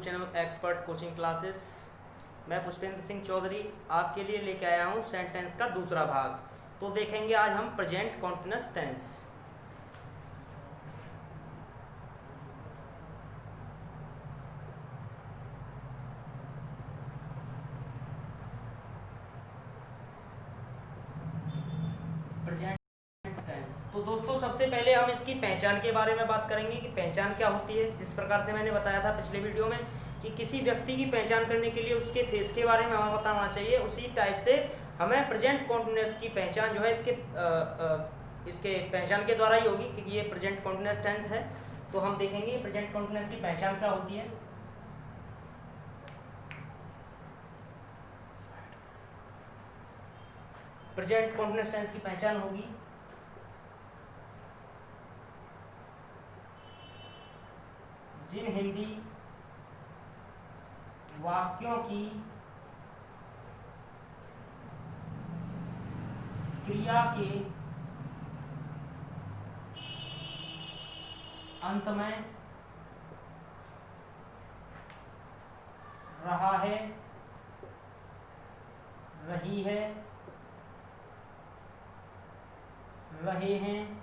Channel expert coaching classes. मैं पुष्पेंद्र सिंह चौधरी आपके लिए लेके आया हूँ सेंटेंस का दूसरा भाग। तो देखेंगे आज हम present continuous tense. Present tense. तो दोस्तों सबसे पहले हम इसकी पहचान के बारे में बात करेंगे कि पहचान क्या होती है। जिस प्रकार से मैंने बताया था पिछले वीडियो में कि किसी व्यक्ति की पहचान करने के लिए उसके फेस के बारे में हमें पता होना चाहिए, उसी टाइप से हमें प्रेजेंट कॉन्टिन्यूअस की पहचान जो है इसके पहचान के द्वारा ही होगी कि ये प्रेजेंट कॉन्टिन्यूअस टेंस है। तो हम देखेंगे प्रेजेंट कॉन्टिन्यूअस की पहचान क्या होती है। प्रेजेंट कॉन्टिन्यूअस टेंस की पहचान होगी जिन हिंदी वाक्यों की क्रिया के अंत में रहा है, रही है, रहे हैं,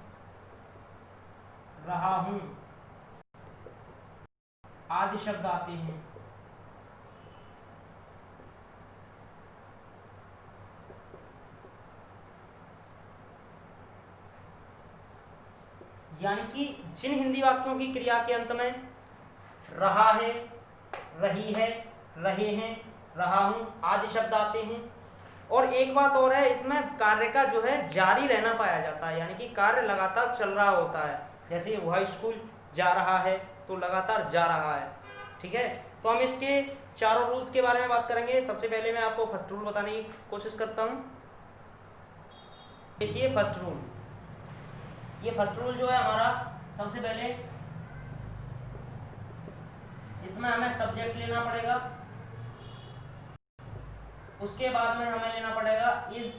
रहा हूं आदि शब्द आते हैं। यानी कि जिन हिंदी वाक्यों की क्रिया के अंत में रहा है, रही है, रहे हैं, रहा हूं आदि शब्द आते हैं। और एक बात और है, इसमें कार्य का जो है जारी रहना पाया जाता है, यानी कि कार्य लगातार चल रहा होता है। जैसे वह स्कूल जा रहा है तो लगातार जा रहा है। ठीक है, तो हम इसके चारों रूल्स के बारे में बात करेंगे। सबसे पहले मैं आपको फर्स्ट रूल बताने की कोशिश करता हूं। देखिए फर्स्ट रूल, ये फर्स्ट रूल जो है हमारा, सबसे पहले इसमें हमें सब्जेक्ट लेना पड़ेगा, उसके बाद में हमें लेना पड़ेगा इज,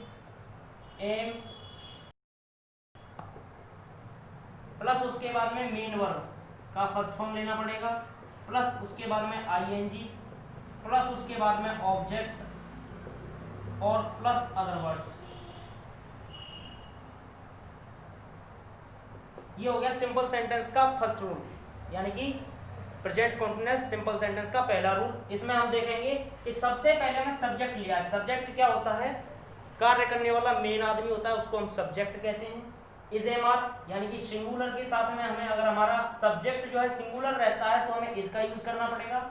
एम, प्लस उसके बाद में मेन वर्ब का फर्स्ट फॉर्म लेना पड़ेगा, प्लस उसके बाद में आईएनजी, प्लस उसके बाद में ऑब्जेक्ट और प्लस अदर वर्ड्स। ये हो गया सिंपल सेंटेंस का फर्स्ट रूल, यानी कि प्रेजेंट कॉन्टिन्यूअस सिंपल सेंटेंस का पहला रूल। इसमें हम देखेंगे कि सबसे पहले हमें सब्जेक्ट लिया है। सब्जेक्ट क्या होता है? कार्य करने वाला मेन आदमी होता है, उसको हम सब्जेक्ट कहते हैं। इज एम आर यानी कि सिंगुलर के साथ में हमें, अगर हमारा सब्जेक्ट जो है सिंगुलर रहता है तो हमें इसका यूज करना पड़ेगा,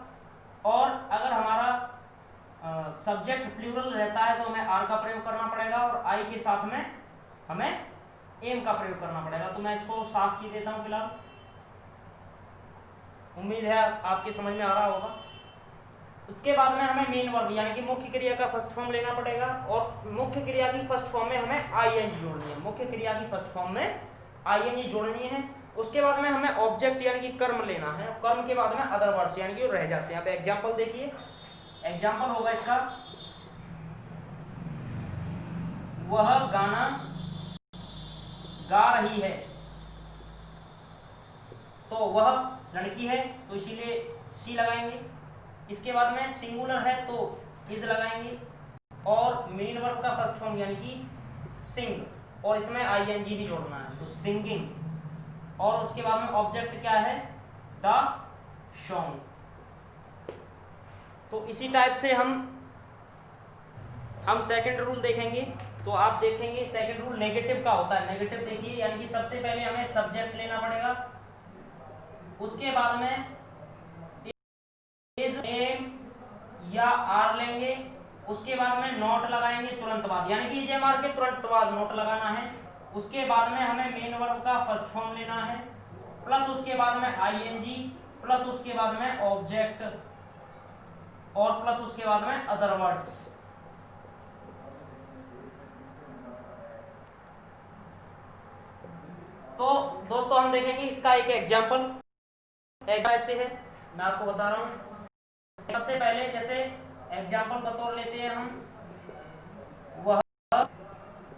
और अगर हमारा सब्जेक्ट प्लूरल रहता है तो हमें आर का प्रयोग करना पड़ेगा, और आई के साथ में हमें एम का प्रयोग करना पड़ेगा। तो मैं इसको साफ की देता हूं फिलहाल, उम्मीद है आपके समझ में आ रहा होगा। उसके बाद में हमें मेन वर्ब यानी कि मुख्य क्रिया का फर्स्ट फॉर्म लेना पड़ेगा, और मुख्य क्रिया की फर्स्ट फॉर्म में हमें आईएनजी जोड़नी है। मुख्य क्रिया की फर्स्ट फॉर्म में आईएनजी जोड़नी है। उसके बाद में हमें ऑब्जेक्ट यानी कि कर्म लेना है, कर्म के बाद में अदर वर्ड्स यानी कि रह जाते हैं। अब एग्जांपल देखिए, एग्जांपल होगा इसका, वह गाना गा रही है। तो वह लड़की है तो इसीलिए सी लगाएंगे। इसके बाद में सिंगुलर है तो इज लगाएंगे, और मेन वर्ब का फर्स्ट फॉर्म यानी कि सिंग, और इसमें आईएनजी भी जोड़ना है तो सिंगिंग। और उसके बाद में ऑब्जेक्ट क्या है? The song. तो इसी टाइप से हम सेकंड रूल देखेंगे। तो आप देखेंगे सेकंड रूल नेगेटिव का होता है। नेगेटिव देखिए, यानी कि सबसे पहले हमें सब्जेक्ट लेना पड़ेगा, उसके बाद में इज, एम या आर लेंगे, उसके बाद में नॉट लगाएंगे तुरंत बाद, यानी कि इज एम आर के तुरंत बाद नॉट लगाना है। उसके बाद में हमें मेन वर्ब का फर्स्ट फॉर्म लेना है, प्लस उसके बाद में आईएनजी, प्लस उसके बाद में ऑब्जेक्ट, और प्लस उसके बाद में अदर वर्ड्स। तो दोस्तों हम देखेंगे इसका एक एग्जांपल एक टाइप से है, मैं आपको बता रहा हूं। सबसे पहले जैसे एग्जांपल बतौर लेते हैं हम, वह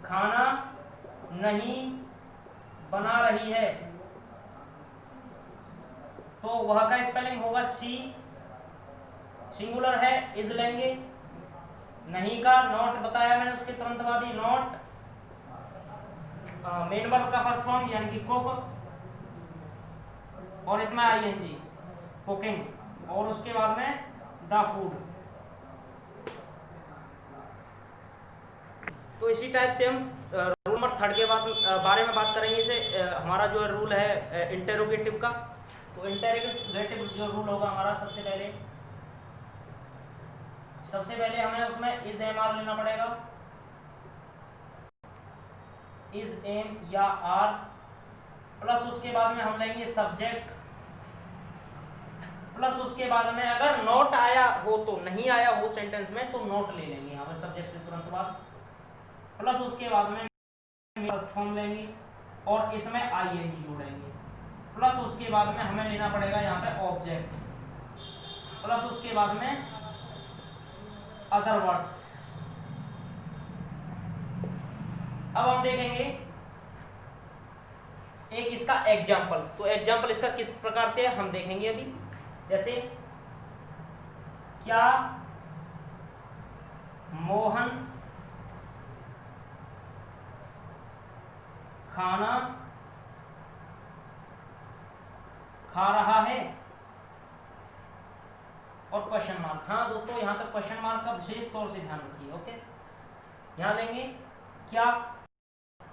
खाना नहीं बना रही है। तो वह का स्पेलिंग होगा सी, सिंगुलर है इज लेंगे, नहीं का नॉट बताया मैंने उसके तुरंत बाद ही नॉट, मेन वर्ब का फर्स्ट फॉर्म यानी कि कुक, और इसमें आईएनजी कुकिंग, और उसके बाद में द फूड। तो इसी टाइप से हम रूल नंबर 3 के बारे में बात करेंगे। इसे हमारा जो रूल है इंटेरोगेटिव का। तो इंटेरोगेटिव जो रूल होगा हमारा, सबसे पहले हमें उसमें इज एम आर लेना पड़ेगा, इज एम या आर, प्लस उसके बाद में हम लेंगे सब्जेक्ट, प्लस उसके बाद में अगर नोट आया हो तो, नहीं आया हो सेंटेंस में तो नोट ले लेंगे यहाँ पे सब्जेक्ट के तुरंत बाद, प्लस उसके बाद में फर्स्ट फॉर्म लेंगे और इसमें आईएनजी जोड़ेंगे, प्लस उसके बाद में हमें लेना पड़ेगा यहाँ पे ऑब्जेक्ट, प्लस उसके बाद में अदर वर्ड्स। अब हम देखेंगे एक इसका एग्जाम्पल। तो एग्जाम्पल इसका किस प्रकार से हम देखेंगे अभी। जैसे क्या मोहन खाना खा रहा है, और क्वेश्चन मार्क। हाँ दोस्तों, यहाँ तक क्वेश्चन मार्क का विशेष तौर से ध्यान रखिए। ओके, यहाँ लेंगे क्या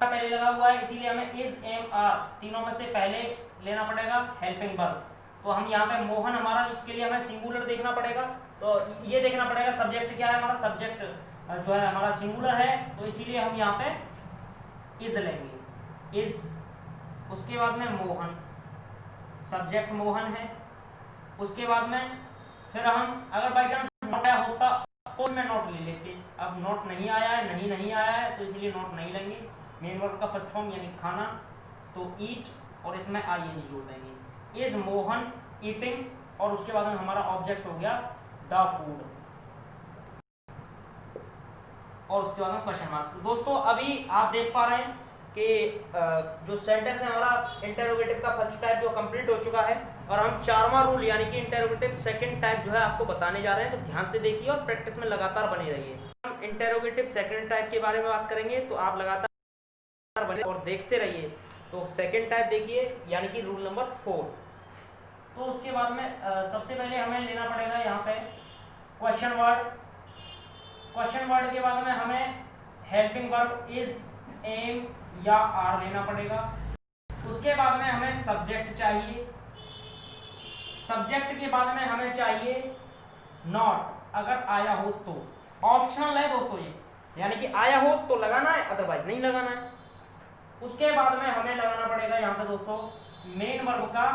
पहले लगा हुआ है, इसीलिए हमें इज एम आर तीनों में से पहले लेना पड़ेगा हेल्पिंग वर्ब। तो हम यहाँ पे मोहन हमारा, इसके लिए हमें सिंगुलर देखना पड़ेगा। तो ये देखना पड़ेगा सब्जेक्ट क्या है हमारा, सब्जेक्ट जो है हमारा सिंगुलर है, तो इसीलिए हम यहाँ पे इज लेंगे, इज। उसके बाद में मोहन, सब्जेक्ट मोहन है। उसके बाद में फिर हम अगर बाई चांस नोट आया होता तो उसमें नोट ले लेते। अब नोट नहीं आया है, नहीं आया है, तो इसलिए नोट नहीं लेंगे। मेन वर्ब का फर्स्ट फॉर्म यानी खाना, तो ईट, और इसमें आईएनजी जोड़ देंगे, इज मोहन ईटिंग, और उसके बाद में हमारा ऑब्जेक्ट हो गया द फूड, और उसके बाद में क्वेश्चन मार्क। दोस्तों अभी आप देख पा रहे हैं कि जो सेंटेंस है हमारा इंटेरोगेटिव का फर्स्ट टाइप जो कंप्लीट हो चुका है, और हम 4वां रूल यानी कि इंटेरोगेटिव सेकंड टाइप जो है आपको बताने जा रहे हैं। तो ध्यान से देखिए और प्रैक्टिस में लगातार बने रहिए। हम इंटेरोगेटिव सेकंड टाइप के बारे में बात करेंगे, तो आप लगातार बने और देखते रहिए। तो सेकंड टाइप देखिए, यानी कि रूल नंबर 4। तो उसके बाद में सबसे पहले हमें लेना पड़ेगा यहाँ पे क्वेश्चन वर्ड। क्वेश्चन वर्ड के बाद में हमें हेल्पिंग वर्ब इज, एम या आर लेना पड़ेगा। उसके बाद में हमें सब्जेक्ट चाहिए, सब्जेक्ट के बाद में हमें चाहिए नॉट, अगर आया हो तो। ऑप्शनल है दोस्तों ये, यानी कि आया हो तो लगाना है, अदरवाइज नहीं लगाना है। उसके बाद में हमें लगाना पड़ेगा यहाँ पे दोस्तों मेन वर्ब का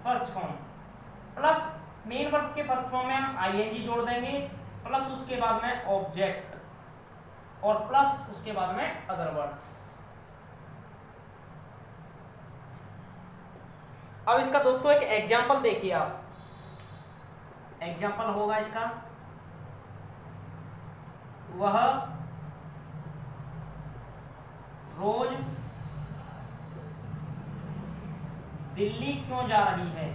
first form, plus main verb के फर्स्ट फॉर्म में हम आईएनजी जोड़ देंगे, प्लस उसके बाद में ऑब्जेक्ट, और प्लस उसके बाद में अदर वर्ड्स। अब इसका दोस्तों एक एग्जाम्पल देखिए आप। एग्जाम्पल होगा इसका, वह रोज दिल्ली क्यों जा रही है।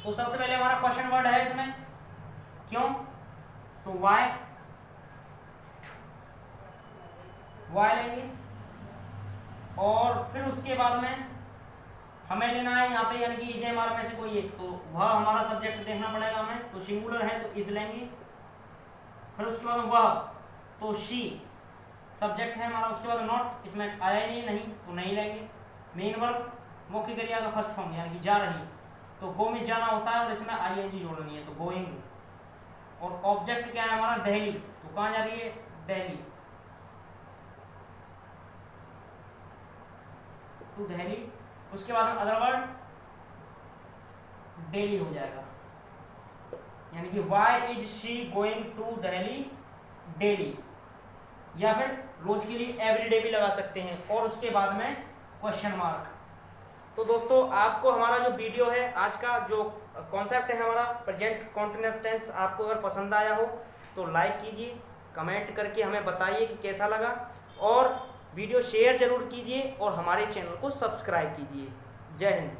तो सबसे पहले हमारा क्वेश्चन वर्ड है इसमें क्यों, तो वाई लेंगे, और फिर उसके बाद में हमें लेना है यहाँ पे यानी कि इज एम आर में से कोई एक, तो वह हमारा सब्जेक्ट देखना पड़ेगा हमें। तो सिंगुलर है तो इज लेंगे, फिर उसके बाद वह, तो शी सब्जेक्ट है हमारा। उसके बाद नॉट, इसमें आया ही नहीं तो नहीं लेंगे। मेन वर्ब मुख्य क्रिया का फर्स्ट फॉर्म यानी कि जा रही, तो गो में जाना होता है और इसमें आईएनजी जोड़नी है, तो गोइंग। और ऑब्जेक्ट क्या है हमारा, दिल्ली, तो कहाँ जा रही है, दिल्ली, टू दिल्ली। उसके बाद अदर वर्ड डेली हो जाएगा, यानी कि why is she going to Delhi daily, या फिर रोज के लिए एवरीडे भी लगा सकते हैं, और उसके बाद में क्वेश्चन मार्क। तो दोस्तों आपको हमारा जो वीडियो है आज का जो कॉन्सेप्ट है हमारा प्रेजेंट कॉन्टिन्यूअस टेंस, आपको अगर पसंद आया हो तो लाइक कीजिए, कमेंट करके हमें बताइए कि कैसा लगा, और वीडियो शेयर जरूर कीजिए और हमारे चैनल को सब्सक्राइब कीजिए। जय हिंद।